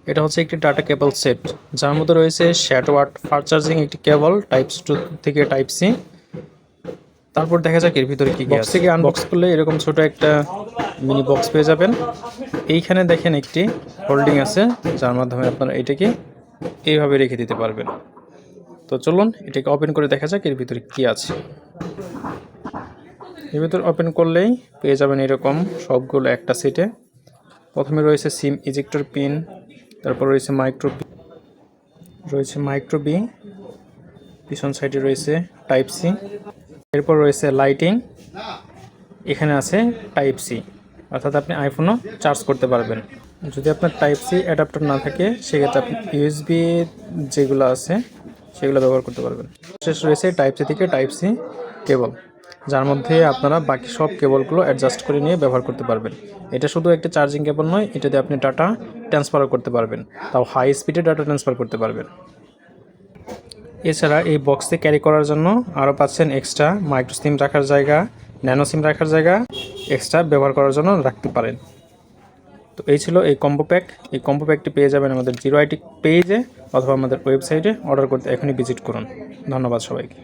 এটা হচ্ছে একটি ডাটা কেবল সেট, যার মধ্যে রয়েছে শ্যাটওয়াট ফাস্ট চার্জিং একটি কেবল টাইপ টু থেকে টাইপ সি। তারপর দেখা যাক এর ভিতরে কি বক্স থেকে আনবক্স করলে এরকম ছোট একটা মিনি বক্স পেয়ে যাবেন। এইখানে দেখেন একটি হোল্ডিং আছে, যার মাধ্যমে আপনারা এটাকে এইভাবে রেখে দিতে পারবেন। তো চলুন এটাকে ওপেন করে দেখা যাক এর ভিতরে কি আছে। এর ভিতরে ওপেন করলেই পেয়ে যাবেন এরকম সবগুলো একটা সেটে। প্রথমে রয়েছে সিম ইজেক্টর পিন, তারপর রয়েছে মাইক্রো বি, পিছন সাইডে রয়েছে টাইপ সি, এরপর রয়েছে লাইটিং, এখানে আছে টাইপ সি, অর্থাৎ আপনি আইফোনও চার্জ করতে পারবেন। যদি আপনার টাইপ সি অ্যাডাপ্টার না থাকে সেক্ষেত্রে আপনি ইউএসবি যেগুলো আছে সেগুলো ব্যবহার করতে পারবেন। শেষ রয়েছে টাইপ সি থেকে টাইপ সি কেবল, যার মধ্যে আপনারা বাকি সব কেবলগুলো অ্যাডজাস্ট করে নিয়ে ব্যবহার করতে পারবেন। এটা শুধু একটা চার্জিং কেবল নয়, এটা দিয়ে আপনি ডাটা ট্রান্সফারও করতে পারবেন, তাও হাই স্পিডে ডাটা ট্রান্সফার করতে পারবেন। এছাড়া এই বক্সে ক্যারি করার জন্য আরও পাচ্ছেন এক্সট্রা মাইক্রো সিম রাখার জায়গা, ন্যানো সিম রাখার জায়গা, এক্সট্রা ব্যবহার করার জন্য রাখতে পারেন। তো এই ছিল এই কম্বো প্যাক। এই কম্বো প্যাকটি পেয়ে যাবেন আমাদের 0IT পেজে অথবা আমাদের ওয়েবসাইটে। অর্ডার করতে এখনই ভিজিট করুন। ধন্যবাদ সবাইকে।